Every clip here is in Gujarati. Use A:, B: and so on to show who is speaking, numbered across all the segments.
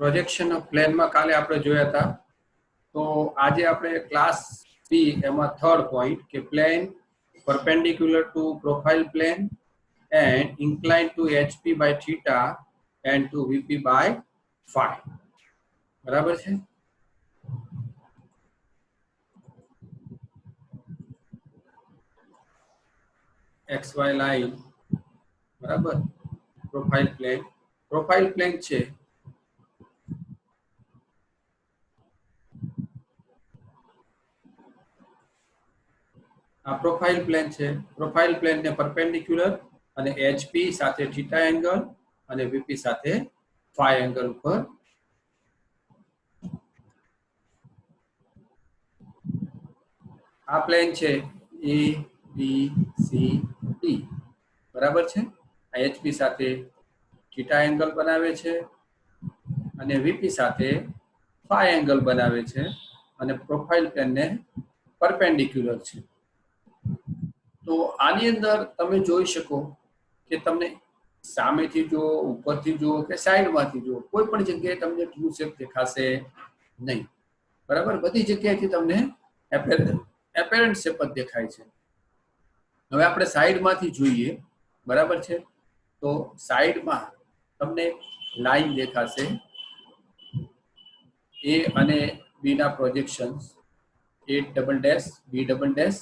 A: પ્રોજેક્શન ઓફ પ્લેનમાં કાલે આપણે જોયા હતા. તો આજે આપણે ક્લાસ બી એમાં થર્ડ પોઈન્ટ કે plane perpendicular to profile plane and inclined to HP by theta and to VP by phi. બરાબર છે? XY લાઈન બરાબર, પ્રોફાઇલ પ્લેન છે. આ પ્રોફાઇલ પ્લેન છે. પ્રોફાઇલ પ્લેન ને પરપેન્ડિક્યુલર અને HP સાથે થીટા એંગલ અને VP સાથે ફાઈ એંગલ ઉપર આ પ્લેન છે A B C D બરાબર છે. આ HP સાથે થીટા એંગલ બનાવે છે અને VP સાથે ફાઈ એંગલ બનાવે છે અને પ્રોફાઇલ પ્લેન ને પરપેન્ડિક્યુલર છે. તો આની અંદર તમે જોઈ શકો કે તમને સામેથી જુઓ, ઉપરથી જુઓ કે સાઈડમાંથી જુઓ, કોઈ પણ જગ્યાએ તમને ટ્રુ શેપ દેખાશે નહીં. બરાબર, બધી જગ્યાએથી તમને એપેરન્ટ શેપ જ દેખાય છે. હવે આપણે સાઈડમાંથી જોઈએ. બરાબર છે, તો સાઈડમાં તમને લાઈન દેખાશે A અને B ના projections, A double dash B double dash,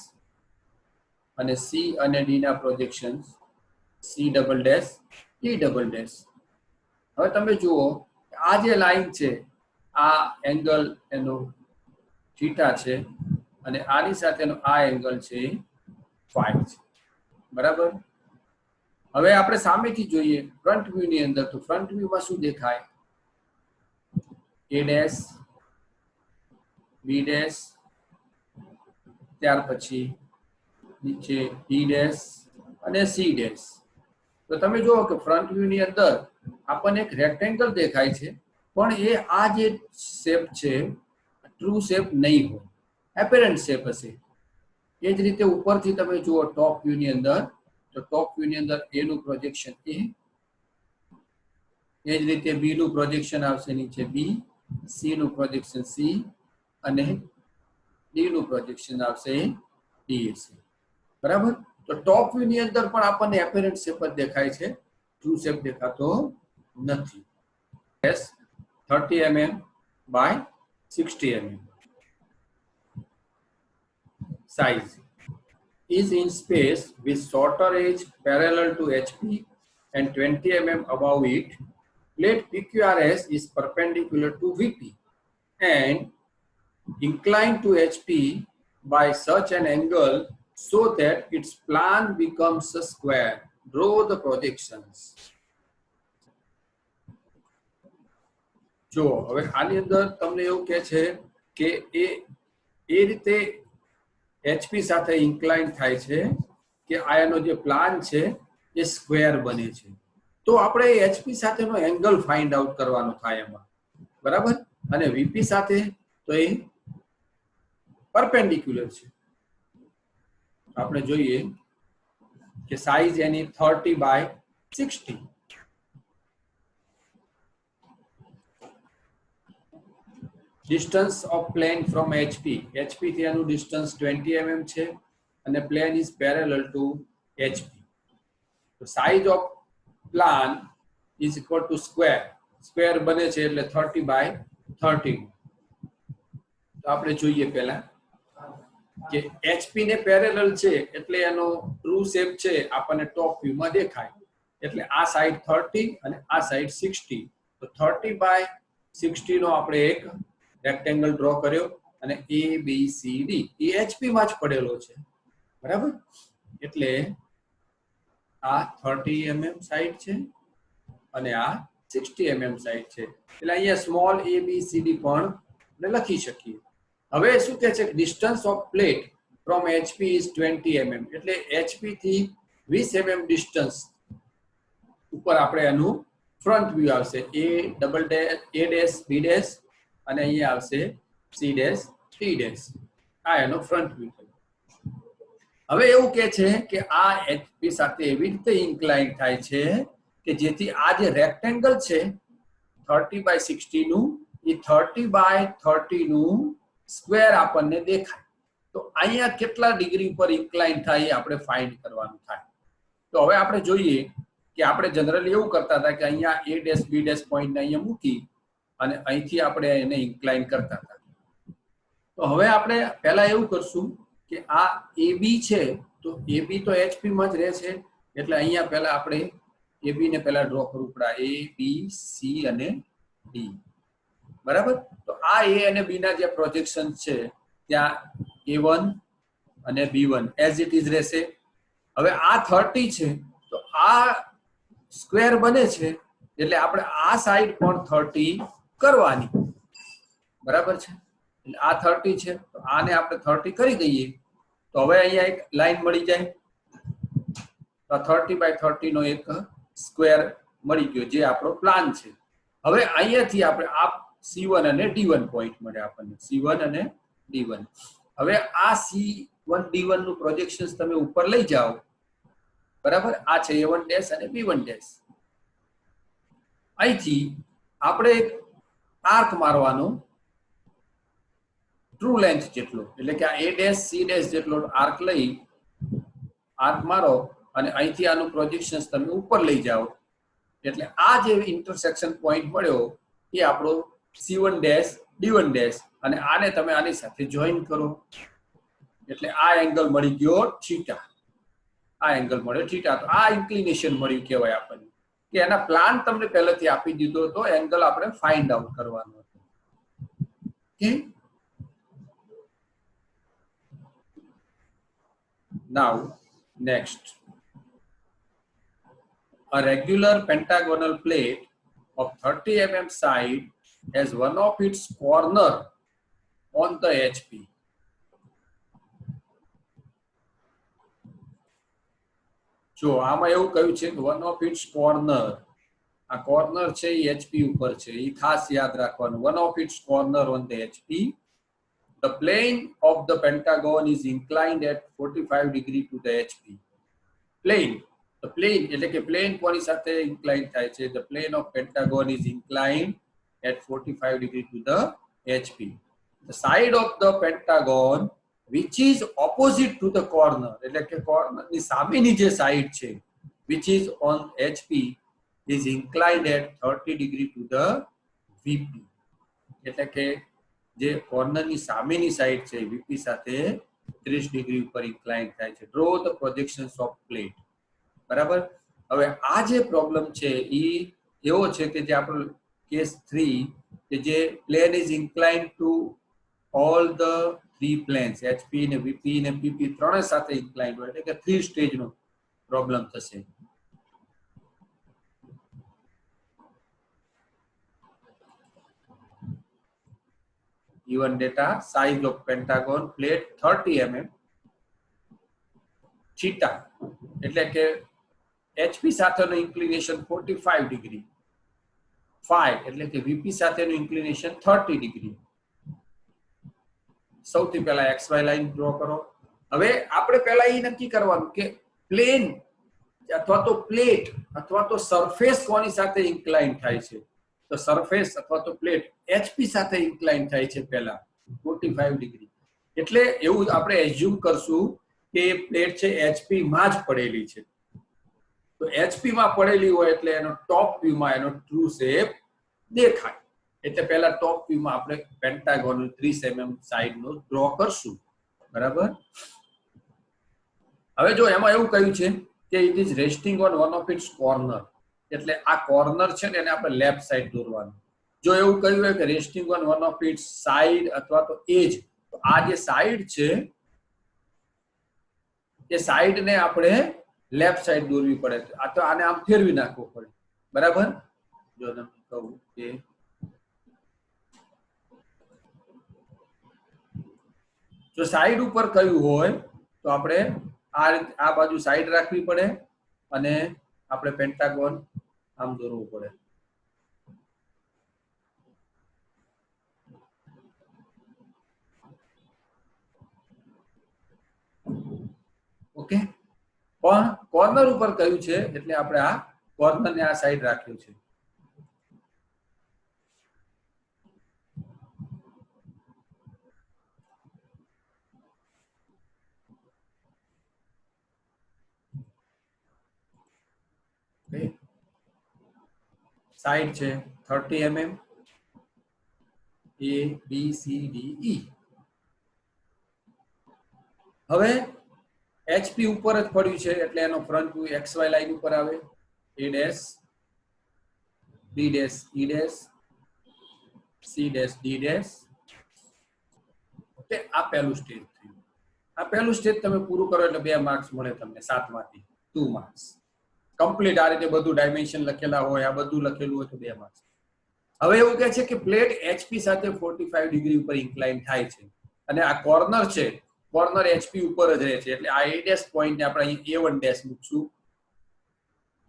A: અને C અને D ના projections C double dash D double dash. હવે તમે જુઓ આ જે લાઈન છે, આ એંગલ એનો થીટા છે અને આની સાથેનો આ એંગલ છે ફાઈ છે. બરાબર, હવે આપણે સામેથી જોઈએ ફ્રન્ટ વ્યૂ ની અંદર. તો ફ્રન્ટ વ્યૂમાં શું દેખાય? A ડેશ B ડેશ, ત્યાર પછી નીચે D ડેશ અને C ડેશ. તો તમે જુઓ કે ફ્રન્ટ વ્યૂ ની અંદર આપણને એક રેક્ટેંગલ દેખાય છે, પણ એ આ જે શેપ છે ટ્રુ શેપ નહીં હોય, એપેરન્ટ શેપ હશે. એ જ રીતે ઉપરથી તમે જુઓ ટોપ વ્યૂ ની અંદર, તો ટોપ વ્યૂ ની અંદર A નું પ્રોજેક્શન A, એ જ રીતે B નું પ્રોજેક્શન આવશે નીચે B, C નું પ્રોજેક્શન C અને D નું પ્રોજેક્શન આવશે D હશે. બરાબર, તો ટોપ વ્યૂ ની અંદર પણ આપણને એપેરન્ટ શેપ જ દેખાય છે, ટ્રુ શેપ દેખાતો નથી. 30 mm by 60 mm size is in space with shorter edge parallel to HP and 20 mm above it. Plate PQRS is perpendicular to VP and inclined to HP by such an angle so that its plan becomes a square. Draw the projections. જો હવે આની અંદર તમને એવું કહે છે કે એ રીતે HP સાથે ઇન્ક્લાઇન થાય છે કે આ એનો જે પ્લાન છે એ સ્ક્વેર બને છે. તો આપણે HP સાથેનો એંગલ ફાઇન્ડ આઉટ કરવાનો થાય એમાં. બરાબર, અને VP સાથે તો એ પરપેન્ડિક્યુલર છે. આપણે જોઈએ કે સાઈઝ એની 30 by 60. Distance of plane from HP થી એનું ડિસ્ટન્સ 20 mm છે અને plane is parallel to HP. તો size of plan is equal to square બને છે એટલે 30 by 30. તો આપણે જોઈએ પહેલા કે HP ને પેરેલલ છે એટલે એનો ટ્રુ શેપ છે આપણને ટોપ વ્યૂમાં દેખાય. એટલે આ સાઈડ 30 અને આ સાઈડ 60. તો 30 by 60 નો આપણે એક રેક્ટેંગલ ડ્રો કર્યો અને ABCD એ HP માં જ પડેલો છે. બરાબર, એટલે આ 30 mm સાઈડ છે અને આ 60 mm સાઈડ છે. એટલે અહીંયા સ્મોલ ABCD પણ લખી શકીએ. હવે શું કહે છે? Distance of plate from HP is 20 mm. એટલે HP થી 20 mm ડિસ્ટન્સ ઉપર આપણે એનું ફ્રન્ટ વ્યૂ આવશે. A ડેશ B ડેશ અને અહીંયા આવશે C ડેશ D ડેશ. આ એનો ફ્રન્ટ વ્યૂ છે. હવે એવું કહે છે કે આ HP સાથે એવી રીતે ઇન્ક્લાઇન થાય છે કે જેથી આ જે રેક્ટેંગલ છે 30/60 નું એ 30/30 નું સ્ક્વેર આપણને દેખાય. તો અહીંયા કેટલા ડિગ્રી પર ઇન્ક્લાઇન થાય એ આપણે ફાઇન્ડ કરવાનું થાય. તો હવે આપણે જોઈએ કે આપણે જનરલી એવું કરતા હતા કે અહીંયા A dash B dash point ને અહીંયા મૂકી અને અહીંથી આપણે એને ઇન્ક્લાઇન કરતા હતા. તો હવે આપણે પહેલા એવું કરશું કે આ AB છે તો AB તો HP માં જ રહે છે એટલે અહીંયા પહેલા આપણે AB ને પહેલા ડ્રો કરવું પડે. A B C અને D બરાબર. તો આ A અને B ના જે પ્રોજેક્શન છે ત્યાં A1 અને B1 એઝ ઇટ ઇઝ રહેશે. હવે આ 30 છે તો આ સ્ક્વેર બને છે એટલે આપણે આ સાઈડ પણ 30 કરવાની બરાબર છે. એટલે આ 30 છે તો આને આપણે 30 કરી દઈએ તો હવે અહીંયા એક લાઈન મળી જાય. તો 30/30 નો એક સ્ક્વેર મળી ગયો જે આપણો પ્લાન છે. હવે અહીંયાથી આપણે આ C1 અને D1 પોઈન્ટ મળે આપણને, C1 અને D1. હવે આ C1 D1 નું પ્રોજેક્શન્સ તમે ઉપર લઈ જાઓ બરાબર. આ છે A1 ડેશ અને B1 ડેશ. અહીંથી આપણે એક આર્ક મારવાનો ટ્રુ લેન્થ જેટલો, એટલે કે આ A ડેશ C ડેશ જેટલો આર્ક લઈ આર્ક મારો અને અહીંથી આનું પ્રોજેક્શન્સ તમે ઉપર લઈ જાઓ એટલે આ જે ઇન્ટરસેક્શન પોઈન્ટ મળ્યો એ આપણો C1 ડેશ D1 ડેશ અને આને તમે આની સાથે જોઈન કરો એટલે આ એંગલ મળી ગયો થીટા. આ એંગલ મળ્યો થીટા. તો આ ઇન્ક્લિનેશન મળ્યું કહેવાય આપણને કે એના પ્લાન તમને પહેલેથી આપી દીધો તો એંગલ આપણે ફાઇન્ડ આઉટ કરવાનો હતો. Okay. Now next, a regular pentagonal plate of 30 mm side has one of its corner on the HP. જો આમાં એવું કહ્યું છે કે one of its corner, આ કોર્નર છે એ HP ઉપર છે એ ખાસ યાદ રાખવાનું. one of its corner on the HP. The plane of the pentagon is inclined at 45 degree to the HP. Plane, the plane એટલે કે plane કોની સાથે inclined થાય છે? The plane of pentagon is inclined at 45 degree to the HP. The side of the pentagon which is opposite to the corner એટલે કે corner ની સામેની જે સાઈડ છે which is on HP is inclined at 30 degree to the VP. એટલે કે જે કોર્નરની સામેની સાઈડ છે VP સાથે 30 ડિગ્રી ઉપર ઇન્ક્લાઇન થાય છે. Draw the projections of plate બરાબર. હવે આ જે પ્રોબ્લેમ છે એ એવો છે કે જે આપણો કેસ 3 કે જે plane is incline to all the 3 planes HP ને VP ને PP ત્રણે સાથે ઇન્ક્લાઇન હોય એટલે કે 3 સ્ટેજનો પ્રોબ્લેમ થશે. Given data, size of pentagon plate 30 mm, theta એટલે કે HP સાથેનો ઇન્ક્લિનેશન 45 ડિગ્રી, phi એટલે કે VP સાથેનો ઇન્ક્લિનેશન 30 ડિગ્રી. સૌથી પહેલા XY લાઈન ડ્રો કરો. હવે આપણે પહેલા એ નક્કી કરવાનું કે પ્લેન અથવા તો પ્લેટ અથવા તો સરફેસ કોની સાથે ઇન્ક્લાઇન થાય છે? તો સરફેસ અથવા તો પ્લેટ HP સાથે ઇન્ક્લાઇન થાય છે પહેલા 45 ડિગ્રી. એટલે એવું આપણે એઝ્યુમ કરશું કે પ્લેટ છે HP માં જ પડેલી છે. તો HP માં પડેલી હોય એટલે એનો ટોપ વ્યૂમાં એનો ટ્રુ શેપ દેખાય. એટલે પહેલા ટોપ વ્યૂમાં આપણે પેન્ટાગોન 30 mm સાઈડનો ડ્રો કરશું બરાબર. હવે જો એમાં એવું કહ્યું છે કે it is resting on one of its corner એટલે આ કોર્નર છે ને એને આપણે લેફ્ટ સાઈડ દોરવાનું. જો એવું કહ્યું હોય કે resting on one of its side અથવા તો એજ તો આ જે સાઈડ છે એ સાઈડ ને આપણે લેફ્ટ સાઈડ દોરવી પડે. આ તો આને આમ ફેરવી નાખવો પડે બરાબર. જો તમને કહું કે જો સાઈડ ઉપર કયું હોય તો આપણે આ બાજુ સાઈડ રાખવી પડે અને આપણે પેન્ટાગોન આમ દોરવું પડે. ઓકે. પણ કોર્નર ઉપર કયું છે એટલે આપણે આ કોર્નર ને આ સાઈડ રાખ્યું છે. સાઈડ છે 30 mm, A B C D E. હવે HP ઉપર જ પડ્યું છે એટલે એનો ફ્રન્ટ વ્યૂ XY લાઈન ઉપર આવે. A dash B dash E dash C dash D dash. Okay, આ પહેલું સ્ટેજ થયું. આ પહેલું સ્ટેજ તમે પૂરું કરો એટલે 2 માર્ક્સ મળે તમને 7 માંથી 2 માર્ક્સ. કમ્પ્લીટ આ રીતે બધું ડાયમેન્શન લખેલા હોય, આ બધું લખેલું હોય તો 2 માર્ક્સ. હવે એવું કહે છે કે પ્લેટ HP સાથે 45 ડિગ્રી ઉપર ઇન્ક્લાઇન થાય છે અને આ કોર્નર છે, કોર્નર HP ઉપર જ રહે છે એટલે આ A ડેશ પોઈન્ટ ને આપણે અહીં A1 ડેશ મૂકશું.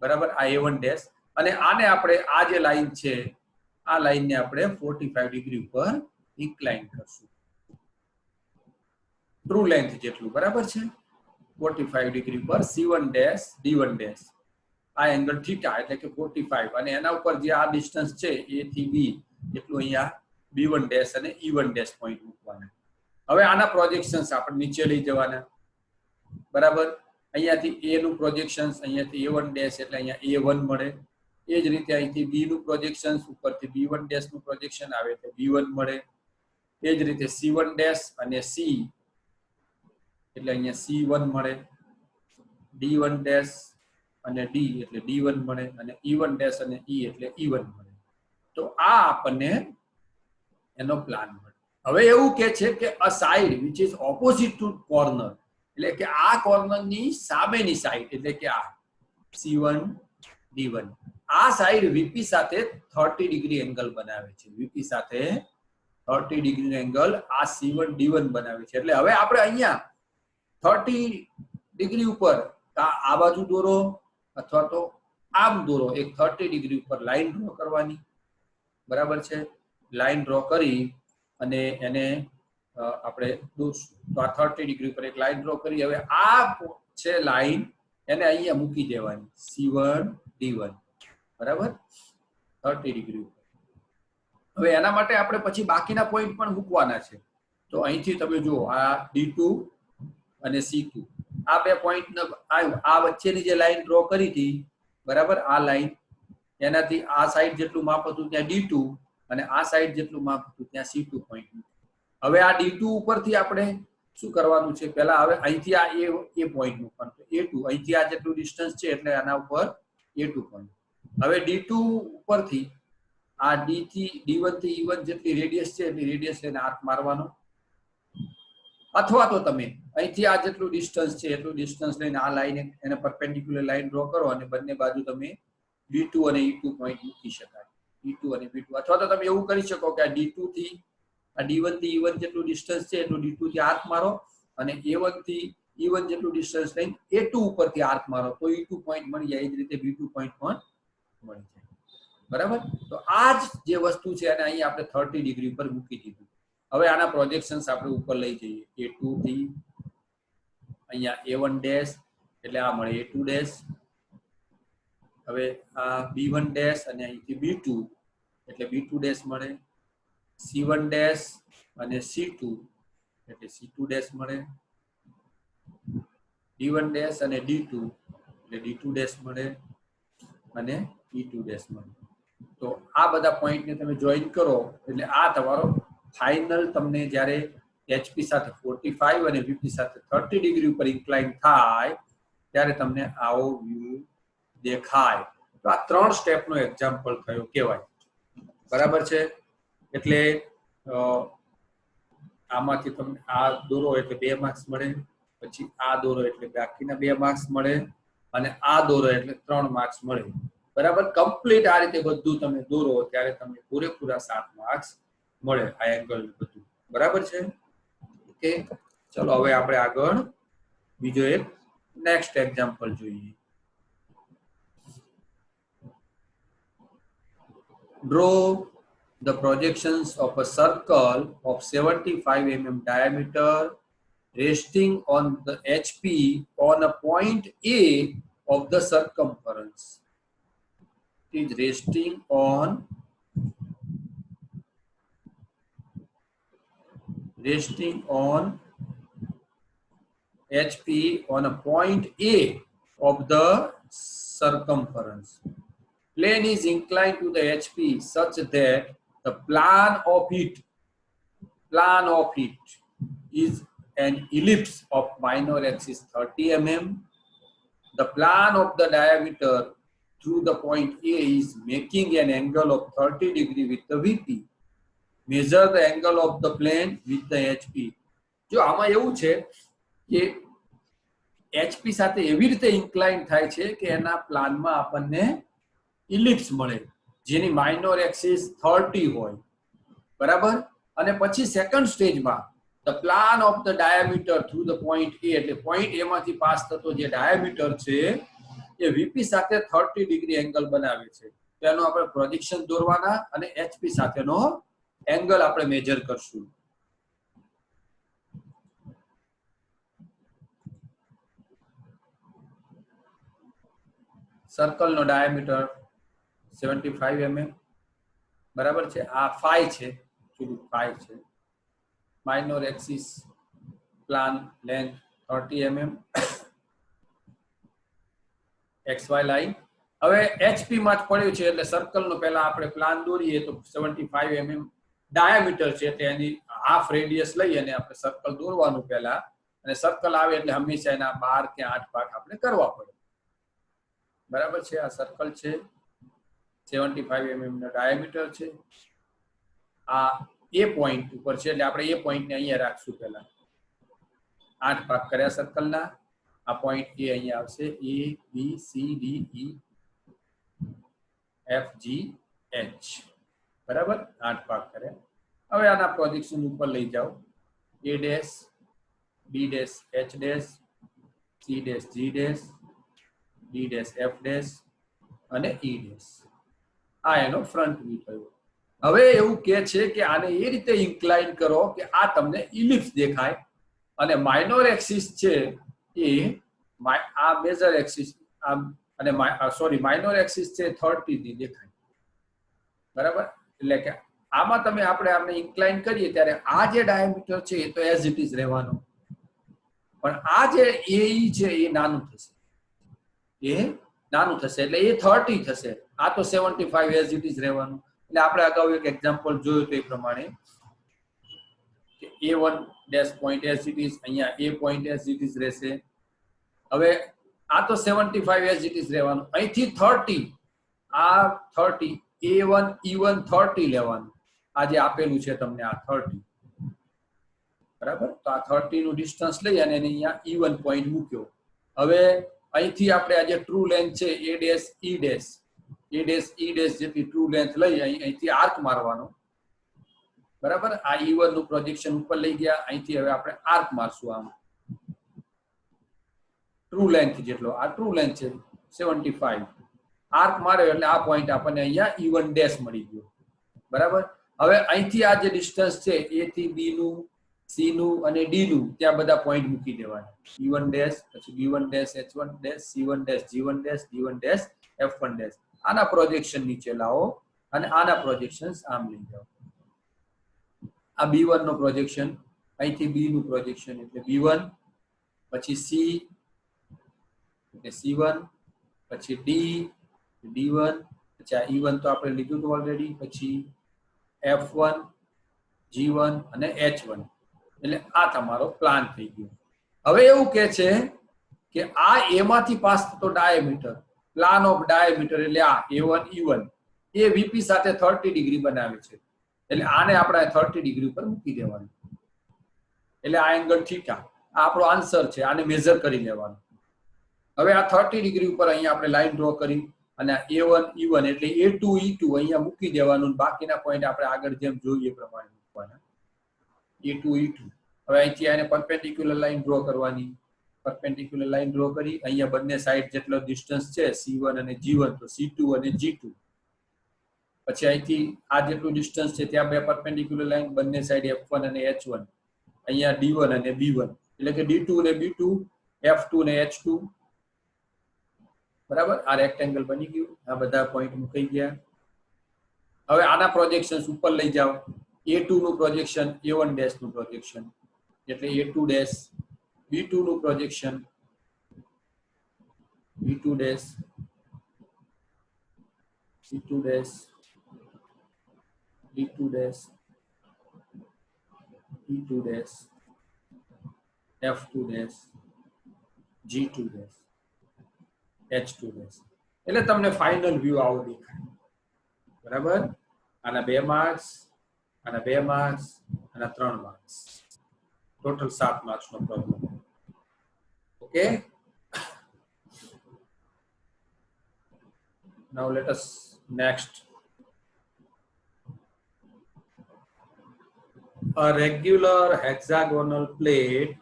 A: બરાબર, આ A1 ડેશ. અને આને આપણે આ જે લાઈન છે આ લાઈન ને આપણે 45 ડિગ્રી ઉપર ઇન્ક્લાઇન કરશું. ટ્રુ લેન્થ જેટલું, બરાબર છે. 45 ડિગ્રી પર C1 ડેશ D1 ડેશ, આ એંગલ થીટા એટલે કે 45, અને એના ઉપર જે આ ડિસ્ટન્સ છે A થી B એટલું અહીંયા B1 ડેશ અને E1 ડેશ પોઈન્ટ મૂકવાના. હવે આના પ્રોજેક્શન્સ આપણે નીચે લઈ જવાના. બરાબર, અહીંયાથી A નું પ્રોજેક્શન્સ અહીંયાથી A1 ડેશ એટલે અહીંયા A1 મળે. એ જ રીતે અહીંથી B નું પ્રોજેક્શન્સ ઉપરથી B1 ડેશ નું પ્રોજેક્શન આવે એટલે B1 મળે. એ જ રીતે C1 ડેશ અને C એટલે અહીંયા C1 મળે. D1 ડેશ અને D એટલે D1 મળે અને E1 ડેશ અને E એટલે E1 મળે. તો આ આપણને એનો પ્લાન મળે. હવે એવું કે છે કે a side which is opposite to corner, એટલે કે આ કોર્નરની સામેની સાઈડ એટલે કે આ C1 D1, આ સાઈડ VP સાથે 30 ડિગ્રી એંગલ બનાવે છે. VP સાથે 30 ડિગ્રી એંગલ આ C1 D1 બનાવે છે. એટલે હવે આપણે અહીંયા 30 ડિગ્રી ઉપર આ બાજુ દોરો અથવા તો આમ દોરો, એક 30 ડિગ્રી ઉપર લાઈન ડ્રો કરવાની. બરાબર છે, લાઈન ડ્રો કરી અને એને આપણે દોરશું. તો આ 30 ડિગ્રી ઉપર એક લાઈન ડ્રો કરી. હવે આ છે લાઈન, એને અહીંયા મૂકી દેવાની C1 D1, બરાબર, 30 ડિગ્રી ઉપર. હવે એના માટે આપણે પછી બાકીના પોઈન્ટ પણ મૂકવાના છે. તો અહીંથી તમે જુઓ આ D2 અને C2, આ 2 પોઈન્ટ આ વચ્ચેની જે લાઈન ડ્રો કરી હતી, બરાબર, આ લાઈન એનાથી આ સાઈડ જેટલું માપ હતું ત્યાં D2 અને આ સાઈડ જેટલું માપ હતું ત્યાં C2 પોઈન્ટ. હવે આ D2 ઉપરથી આપણે શું કરવાનું છે, પહેલા હવે અહીંથી આ A પોઈન્ટ મૂકવાનું. A2 અહીંથી આ જેટલું ડિસ્ટન્સ છે એટલે આના ઉપર A2 પોઈન્ટ. હવે D2 ઉપરથી આ D થી D1 થી E1 જેટલી રેડિયસ છે એટલી રેડિયસ લઈને આર્ક મારવાનો. અથવા તો તમે અહીંથી આ જેટલું ડિસ્ટન્સ છે એટલું ડિસ્ટન્સ લઈને આ લાઈન એને પરપેન્ડિક્યુલર લાઈન ડ્રો કરો અને બંને બાજુ તમે D2 અને E2 પોઈન્ટ મૂકી શકાય. D2 અને B2, અથવા તો તમે એવું કરી શકો કે આ D2 થી આ D1 થી E1 જેટલું ડિસ્ટન્સ છે એટલું D2 થી આર્ક મારો અને A1 થી E1 જેટલું ડિસ્ટન્સ લઈને A2 ઉપરથી આર્ક મારો તો E2 પોઈન્ટ મળી જાય. એ જ રીતે B2 પોઈન્ટ પણ મળી જાય. બરાબર, તો આ જ જે વસ્તુ છે અને અહીં આપણે 30 ડિગ્રી પર મૂકી દીધું. હવે આના પ્રોજેક્શન્સ આપણે ઉપર લઈ જઈએ. A2 થી અહીંયા A1 ડેશ એટલે આ મળે A2 ડેશ. હવે આ B1 ડેશ અને અહીંથી B2 એટલે B2 ડેશ મળે. C1 ડેશ અને C2 એટલે C2 ડેશ મળે. D1 ડેશ અને D2 એટલે D2 ડેશ મળે અને E2 ડેશ મળે. તો આ બધા પોઈન્ટને તમે જોઈન કરો એટલે આ તમારો ફાઇનલ તમને જ્યારે HP સાથે 45 અને VP સાથે 30 ડિગ્રી ઉપર ઇન્ક્લાઇન થાય ત્યારે તમને આવો વ્યૂ દેખાય. તો આ 3 સ્ટેપનો એક્ઝામ્પલ થયો કહેવાય. બરાબર છે, એટલે આમાંથી તમને આ દોરો એટલે 2 માર્ક્સ મળે, પછી આ દોરો એટલે બાકીના 2 માર્ક્સ મળે અને આ દોરો એટલે 3 માર્ક્સ મળે. બરાબર, કમ્પ્લીટ આ રીતે બધું તમે દોરો ત્યારે તમને પૂરેપૂરા 7 માર્ક્સ મળે આ એંગલ બધું. બરાબર છે, ઓકે. ચલો હવે આપણે આગળ બીજો એક નેક્સ્ટ એક્ઝામ્પલ જોઈએ. Draw the projections of a circle of 75 mm diameter resting on the HP on a point A of the circumference. It is resting on HP on a point A of the circumference. plane is inclined to the HP such that the plan of it is an ellipse of minor axis 30 mm. The plan of the diameter through the point A is making an angle of 30 degree with the VP. Measure the angle of the plane with the HP. જો આમાં એવું છે કે HP સાથે એવી રીતે ઇન્ક્લાઇન થાય છે કે એના પ્લાનમાં આપણને ઇલિપ્સ મળે જેની માઇનોર એક્સિસ 30 હોય બરાબર અને પછી સેકન્ડ સ્ટેજમાં the plan of the diameter through the point A એટલે point A માંથી પાસ થતો જે ડાયામીટર છે એ VP સાથે 30 ડિગ્રી એંગલ બનાવે છે તેનો આપણે પ્રોજેક્શન દોરવાના અને HP સાથેનો એંગલ આપણે મેજર કરશું સર્કલ નો ડાયામીટર 75 mm બરાબર છે આ phi છે ચૂલું phi છે minor axis plan length 30 mm XY line હવે HP માં જ પડ્યું છે એટલે સર્કલ નો પહેલા આપણે પ્લાન દોરીએ તો 75 mm ડાયામીટર છે એટલે એની હાફ રેડિયસ લઈ અને આપણે સર્કલ દોરવાનું પહેલા અને સર્કલ આવે એટલે હંમેશા એના 12 કે 8 ભાગ આપણે કરવા પડે બરાબર છે આ સર્કલ છે 75 mm નો ડાયામીટર છે આ એ પોઈન્ટ ઉપર છે એટલે આપણે એ પોઈન્ટ ને અહીંયા રાખશું પહેલા 8 ભાગ કર્યા સર્કલના આ પોઈન્ટ એ અહીંયા આવશે A B C D E F G H બરાબર 8 ભાગ કર્યા હવે આના પ્રોજેક્શન ઉપર લઈ જાઓ A dash B dash H dash C dash G dash D dash F dash અને E ડેશ આ એનો ફ્રન્ટ વ્યૂ થયો હવે એવું કહે છે કે આને એ રીતે ઇન્ક્લાઇન કરો કે આ તમને ઇલિપ્સ દેખાય અને માઇનોર એક્સિસ છે એ આ મેજર એક્સિસ અને સોરી માઇનોર એક્સિસ છે 30 ની દેખાય બરાબર એટલે કે આમાં તમે આપણે ઇન્ક્લાઇન કરીએ ત્યારે આ જે ડાયામીટર છે એ તો એઝ ઇટ ઇઝ રહેવાનો પણ આ જે AE છે એ નાનું થશે એટલે એ 30 થશે આ તો 75 એઝ ઇટ ઇઝ રહેવાનું એટલે આપણે અગાઉ એક એક્ઝામ્પલ જોયું તો એ પ્રમાણે કે A1 dash point as it is અહીંયા A point as it is રહેશે હવે આ તો 75 એઝ ઇટ ઇઝ રહેવાનું અહીંથી 30 આ 30 A1 E1 30 લેવાનું આ જે આપેલું છે તમને આ 30 બરાબર તો આ 30 નું ડિસ્ટન્સ લઈ અને અહીંયા E1 પોઈન્ટ મૂક્યો હવે અહીંથી આપણે આ જે ટ્રુ લેન્થ છે A ડેશ E ડેશ જેટલી ટ્રુ લેન્થ લઈ અહીંથી આર્ક મારવાનો બરાબર આ E1 નું પ્રોજેક્શન ઉપર લઈ ગયા અહીંથી હવે આપણે આર્ક મારશું આમ ટ્રુ લેન્થ જેટલો આ ટ્રુ લેન્થ છે 75 આર્ક માર્યો એટલે આ પોઈન્ટ આપણને અહીંયા E1 ડેશ મળી ગયો બરાબર હવે અહીંથી આ જે ડિસ્ટન્સ છે A થી B નું C નું અને D નું ત્યાં બધા પોઈન્ટ મૂકી દેવાના E1 ડેશ પછી B1 dash H1 dash C1 dash G1 dash D1 dash F1 dash આના પ્રોજેક્શન નીચે લાવો અને આના પ્રોજેક્શન્સ આમ લઈ જાઓ આ B1 નો પ્રોજેક્શન અહીંથી B નું પ્રોજેક્શન એટલે B1 પછી C એટલે C1 પછી D D1 પછી આ E1 તો આપણે લીધું તો ઓલરેડી પછી F1 G1 અને H1 એટલે આ તમારો પ્લાન થઈ ગયો હવે એવું કહે છે કે આ A માંથી પાસ થતો ડાયામીટર પ્લાન ઓફ ડાયામીટર એટલે આ A1 E1 એ VP સાથે 30 ડિગ્રી બનાવે છે એટલે આને આપણે 30 ડિગ્રી ઉપર મૂકી દેવાનું એટલે આ એંગલ થીટા આ આપણો આન્સર છે આને મેજર કરી લેવાનું હવે આ 30 ડિગ્રી ઉપર અહીંયા આપણે લાઈન ડ્રો કરી અને A1 E1 એટલે A2 E2 અહીંયા મૂકી દેવાનું બાકીના પોઈન્ટ આપણે આગળ જેમ જોઈએ પ્રમાણે મૂકવાના A2 E2 હવે અહીંથી આને પરપેન્ડિક્યુલર લાઈન ડ્રો કરવાની પરપેન્ડિક્યુલર લાઈન ડ્રો કરી અહીંયા બંને સાઈડ જેટલો ડિસ્ટન્સ છે C1 અને G1 તો C2 અને G2 પછી અહીંથી આ જેટલું ડિસ્ટન્સ છે ત્યાં બે પરપેન્ડિક્યુલર લાઈન બંને સાઈડ F1 અને H1 અહીંયા D1 અને B1 એટલે કે D2 અને B2 F2 અને H2 બરાબર આ રેક્ટેંગલ બની ગયું આ બધા પોઈન્ટ મુકાઈ ગયા હવે આના પ્રોજેક્શન્સ ઉપર લઈ જાઓ A2 નું પ્રોજેક્શન A1 ડેશ નું પ્રોજેક્શન એટલે A2 ડેશ B2 નું projection B2 dash C2 dash, D2 dash, E2 dash, F2 dash, G2 dash, H2 dash. એટલે તમને ફાઇનલ વ્યૂ આવો દેખાય. બરાબર? આના 2 માર્ક્સ, આના 2 માર્ક્સ, આના 3 marks. Total 7 marks no problem. Okay? Now let us next. A regular hexagonal plate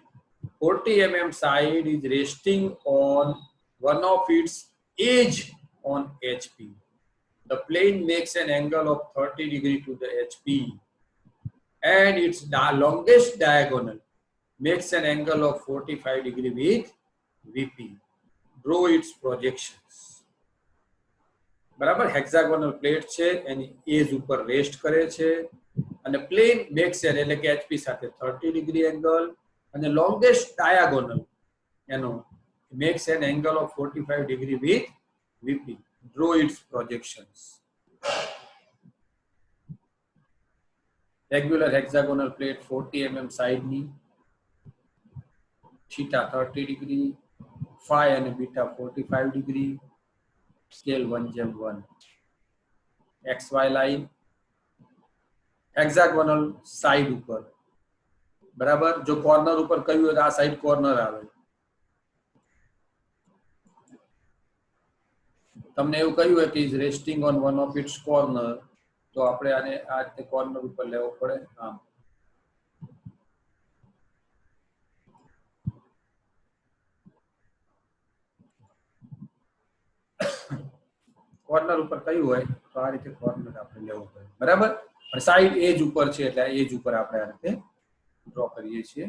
A: 40 mm side is resting on one of its edge on HP. The plane makes an angle of 30 degree to the HP and its longest diagonal makes an angle of 45 degree with VP. Draw its projections. બરાબર, હેક્સાગોનલ પ્લેટ છે, એની એજ ઉપર રેસ્ટ કરે છે અને પ્લેન મેક્સ એટલે કે HP સાથે 30 ડિગ્રી એંગલ અને લોંગેસ્ટ ડાયાગોનલ એનો makes an angle of 45 degree with VP. Draw its projections. Regular hexagonal plate 40 mm side ની, theta 30 degree, phi અને beta 45 degree, scale 1:1. XY line hexagonal side ઉપર, બરાબર. જો કોર્નર ઉપર કહ્યું હોય તો આ સાઈડ કોર્નર આવે. તમને એવું કહ્યું હોય કે is resting on one of its corner, તો આપણે આને આ રીતે કોર્નર ઉપર લેવો પડે. આમ કોર્નર ઉપર કહ્યું હોય તો આ રીતે કોર્નર આપણે લેવું પડે. બરાબર. પણ સાઈડ એજ ઉપર છે એટલે એજ ઉપર આપણે આ રીતે ડ્રો કરીએ છીએ.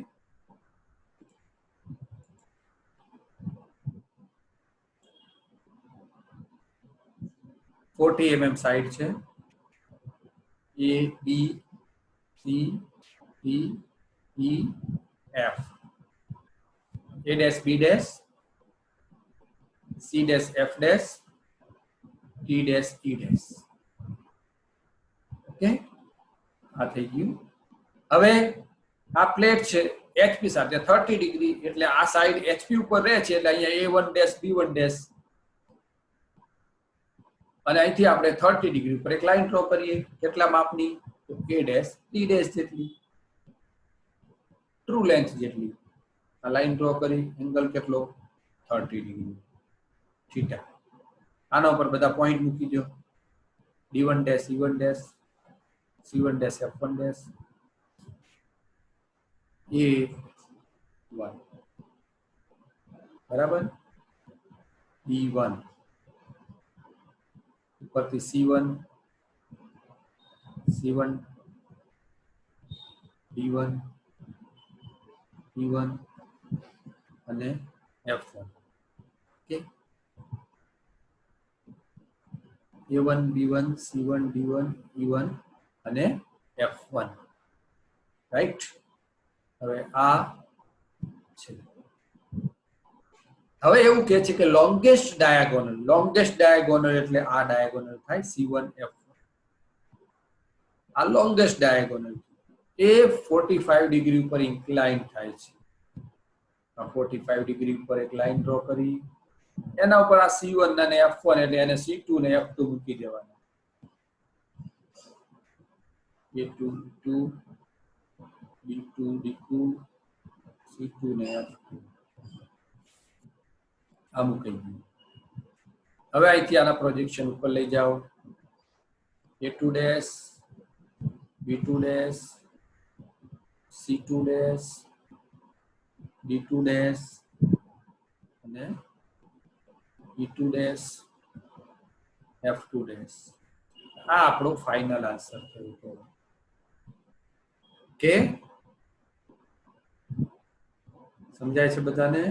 A: फोर्टी mm साइड છે. A B C D E F. A dash B dash, C dash F dash, D dash E dash. Okay, આ થઈ ગયું. હવે આ પ્લેટ છે HP સાથે 30 ડિગ્રી એટલે આ સાઈડ HP ઉપર રહે છે એટલે અહીંયા A1 dash B1 dash અને અહીંથી આપણે 30 ડિગ્રી ઉપર એક લાઈન ડ્રો કરીએ. કેટલા માપની? તો A dash D dash જેટલી, ટ્રુ લેન્થ જેટલી. આ લાઈન ડ્રો કરી, એંગલ કેટલો? 30 ડિગ્રી, થીટા. આના ઉપર બધા પોઈન્ટ મૂકી દો. D1 dash E1 dash, C1 dash F1 dash, A1 બરાબર, B1 ઉપરથી C1 C1 D1 E1 અને F1. Okay, A1 B1 C1 D1 E1 અને F1. રાઈટ. હવે આ છે. હવે એવું કહે છે કે લોંગેસ્ટ ડાયાગોનલ એટલે આ ડાયાગોનલ થાય C1 F1. આ લોંગેસ્ટ ડાયાગોનલ એ 45 ડિગ્રી ઉપર ઇન્ક્લાઇન થાય છે. આ 45 ડિગ્રી ઉપર એક લાઈન ડ્રો કરી, એના ઉપર આ C1 અને F1 એટલે એને C2 ને F2 મૂકી દેવાના. A2 2 B2 D2 C2 ને F2 આ મૂકી દીધું. હવે અહીંથી આના પ્રોજેક્શન ઉપર લઈ જાઓ. A2 dash B2 dash C2 dash D2 dash અને E2 dash F2 dash. આ આપણો ફાઇનલ આન્સર થયો. ઓકે, સમજાય છે બધાને?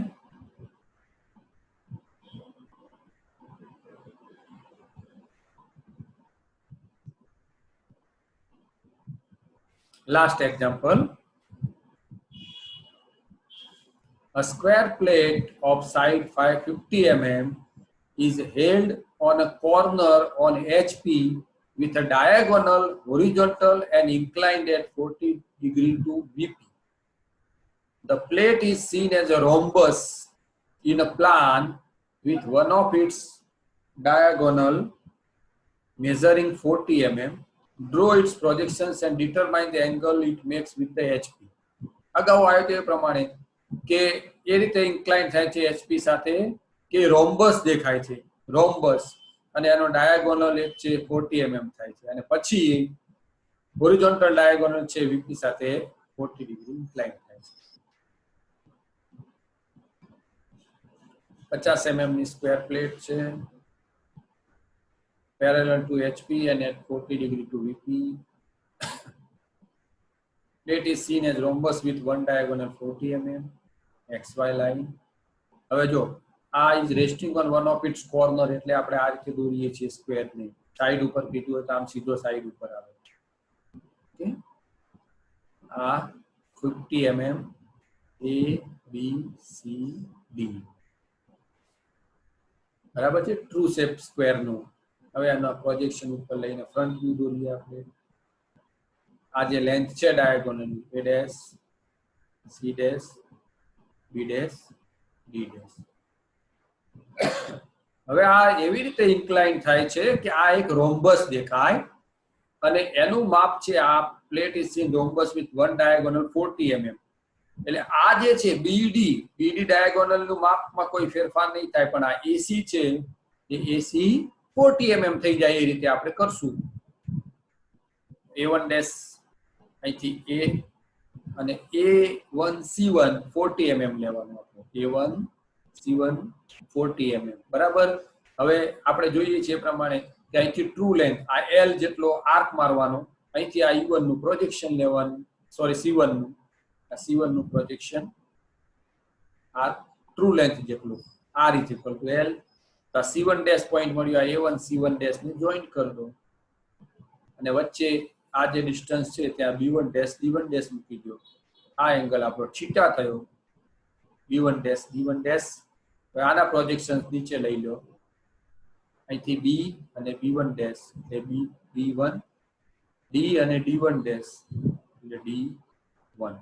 A: Last example. A square plate of side 550 mm is held on a corner on HP with a diagonal, horizontal and inclined at 40 degree to VP. The plate is seen as a rhombus in a plan with one of its diagonal measuring 40 mm. Draw its projections and determine the angle it makes with the HP. અગાઉ આવ્યો તે પ્રમાણે કે એ રીતે ઇન્ક્લાઇન થાય છે HP સાથે કે રોમ્બસ દેખાય છે, રોમ્બસ, અને એનો ડાયાગોનલ એક છે 40 mm થાય છે, અને પછી હોરિઝોન્ટલ ડાયાગોનલ છે VP સાથે 40 ડિગ્રી ઇન્ક્લાઇન થાય છે. 50 mm ની સ્ક્વેર પ્લેટ છે, parallel to HP and at 40 degree to VP. Plate is seen as rhombus with one diagonal 40 mm, XY line. હવે જો આ is resting on one of its corner, એટલે આપણે આ રીતે દોરીએ છીએ સ્ક્વેર ને. સાઈડ ઉપર કીધું હોય તો આમ સીધો સાઈડ ઉપર આવે. ઓકે, આ 50 mm A B C D બરાબર છે, ટ્રુ શેપ સ્ક્વેર નું. હવે આના પ્રોજેક્શન ઉપર લઈને ફ્રન્ટ વ્યૂ દોરીએ આપણે. આ જે લેન્થ છે diagonal A dash C dash B dash D dash. હવે આ એવી રીતે ઇન્ક્લાઇન થાય છે કે આ એક રોમ્બસ દેખાય, અને એનું માપ છે, આ plate is seen rhombus with one diagonal 40 mm. એટલે આ જે છે BD ડાયાગોનલ નું માપમાં કોઈ ફેરફાર નહીં થાય, પણ આ AC છે એ AC 40 mm થઈ જાય એ રીતે આપણે કરશું. A1 ડેશ અહીંથી A અને A1 C1 40 mm લેવાનું આપણે. A1 C1 40 mm બરાબર. હવે આપણે જોઈએ છીએ એ પ્રમાણે કે અહીંથી ટ્રુ લેન્થ આ L જેટલો આર્ક મારવાનો, અહીંથી આ U1 નું પ્રોજેક્શન લેવાનું, સોરી C1 નું, આ C1 નું પ્રોજેક્શન આ ટ્રુ લેન્થ જેટલું આ રીતે કરતું L. તો C1 ડેશ પોઈન્ટ મળ્યો, આ A1 C1 ડેશ ને જોઈન્ટ કરી દો, અને વચ્ચે આ જે ડિસ્ટન્સ છે ત્યાં B1 ડેશ D1 ડેશ મૂકી દો. આ એંગલ આપણો થીટા થયો, B1 ડેશ D1 ડેશ. હવે આના પ્રોજેક્શન્સ નીચે લઈ લો, અહીંથી B અને B1 ડેશ એટલે B1 D અને D1 ડેશ એટલે D1.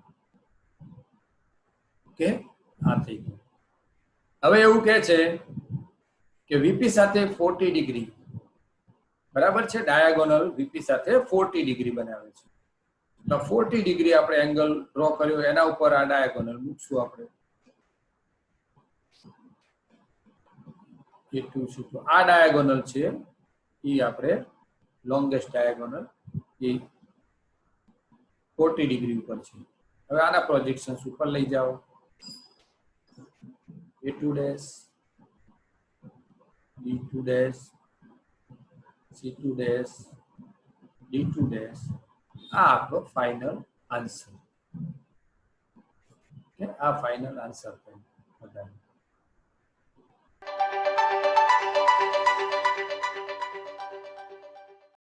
A: ઓકે, આ થઈ ગયું. હવે એવું કહે છે કે VP સાથે 40 ડિગ્રી બરાબર છે, ડાયાગોનલ VP સાથે 40 ડિગ્રી બનાવે છે. તો 40 ડિગ્રી આપણે એંગલ ડ્રો કર્યો, એના ઉપર આ ડાયાગોનલ મૂકશું આપણે. એટલું છે તો આ ડાયાગોનલ છે એ આપણે લોંગેસ્ટ ડાયાગોનલ એ 40 ડિગ્રી ઉપર છે. હવે આના પ્રોજેક્શન્સ ઉપર લઈ જાઓ. A2 dash B2 dash C2 dash D2 dash. આ આપણો ફાઇનલ આન્સર. આ ફાઇનલ આન્સર છે.